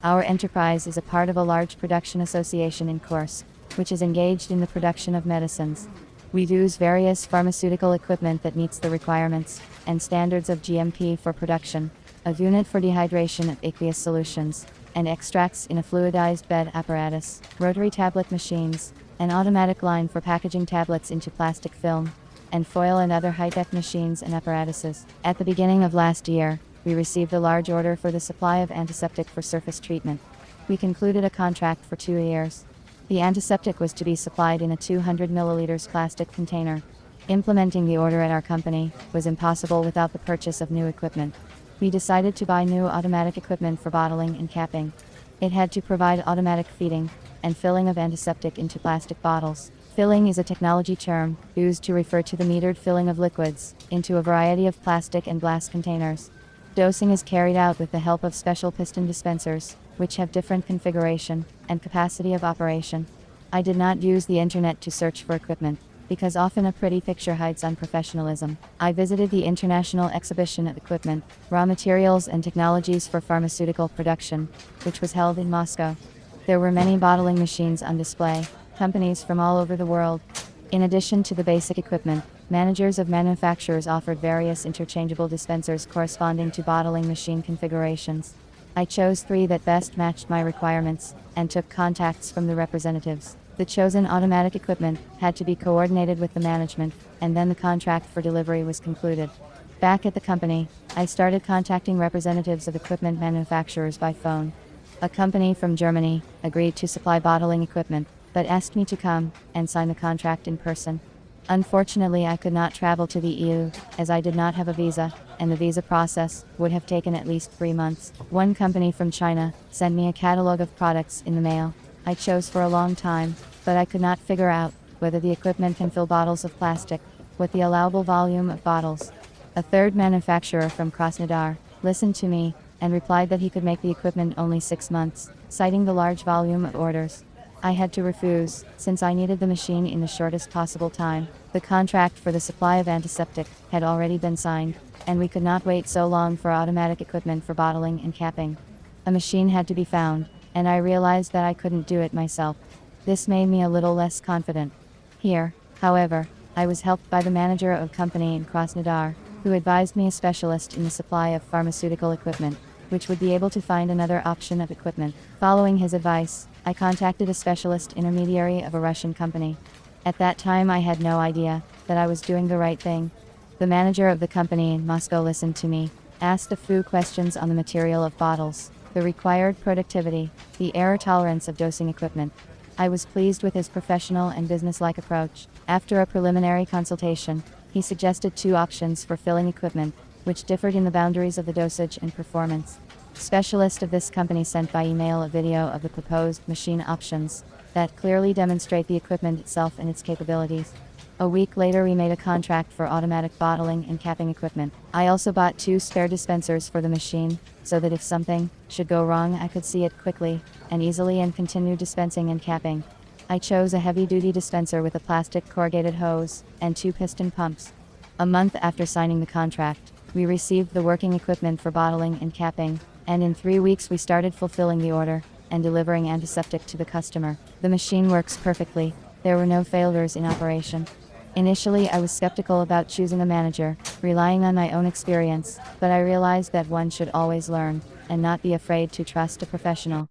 Our enterprise is a part of a large production association in Kursk, which is engaged in the production of medicines. We use various pharmaceutical equipment that meets the requirements and standards of GMP for production, a unit for dehydration of aqueous solutions, and extracts in a fluidized bed apparatus, rotary tablet machines, an automatic line for packaging tablets into plastic film, and foil and other high-tech machines and apparatuses. At the beginning of last year, we received a large order for the supply of antiseptic for surface treatment. We concluded a contract for 2 years. The antiseptic was to be supplied in a 200 milliliters plastic container. Implementing the order at our company was impossible without the purchase of new equipment. We decided to buy new automatic equipment for bottling and capping. It had to provide automatic feeding and filling of antiseptic into plastic bottles. Filling is a technology term used to refer to the metered filling of liquids into a variety of plastic and glass containers. Dosing is carried out with the help of special piston dispensers, which have different configuration and capacity of operation. I did not use the internet to search for equipment, because often a pretty picture hides unprofessionalism. I visited the International Exhibition of Equipment, Raw Materials and Technologies for Pharmaceutical Production, which was held in Moscow. There were many bottling machines on display, companies from all over the world. In addition to the basic equipment, managers of manufacturers offered various interchangeable dispensers corresponding to bottling machine configurations. I chose 3 that best matched my requirements, and took contacts from the representatives. The chosen automatic equipment had to be coordinated with the management, and then the contract for delivery was concluded. Back at the company, I started contacting representatives of equipment manufacturers by phone. A company from Germany agreed to supply bottling equipment, but asked me to come and sign the contract in person. Unfortunately, I could not travel to the EU, as I did not have a visa, and the visa process would have taken at least 3 months. One company from China sent me a catalog of products in the mail. I chose for a long time, but I could not figure out whether the equipment can fill bottles of plastic, what the allowable volume of bottles. A third manufacturer from Krasnodar listened to me and replied that he could make the equipment only 6 months, citing the large volume of orders. I had to refuse, since I needed the machine in the shortest possible time. The contract for the supply of antiseptic had already been signed, and we could not wait so long for automatic equipment for bottling and capping. A machine had to be found, and I realized that I couldn't do it myself. This made me a little less confident. Here, however, I was helped by the manager of a company in Krasnodar, who advised me a specialist in the supply of pharmaceutical equipment, which would be able to find another option of equipment. Following his advice, I contacted a specialist intermediary of a Russian company. At that time, I had no idea that I was doing the right thing. The manager of the company in Moscow listened to me, asked a few questions on the material of bottles, the required productivity, the error tolerance of dosing equipment. I was pleased with his professional and business-like approach. After a preliminary consultation, he suggested 2 options for filling equipment, which differed in the boundaries of the dosage and performance. Specialist of this company sent by email a video of the proposed machine options that clearly demonstrate the equipment itself and its capabilities. A week later, we made a contract for automatic bottling and capping equipment. I also bought 2 spare dispensers for the machine, so that if something should go wrong, I could see it quickly and easily and continue dispensing and capping. I chose a heavy-duty dispenser with a plastic corrugated hose and 2 piston pumps. A month after signing the contract, we received the working equipment for bottling and capping, and in 3 weeks we started fulfilling the order and delivering antiseptic to the customer. The machine works perfectly. There were no failures in operation. Initially, I was skeptical about choosing a manager, relying on my own experience, but I realized that one should always learn and not be afraid to trust a professional.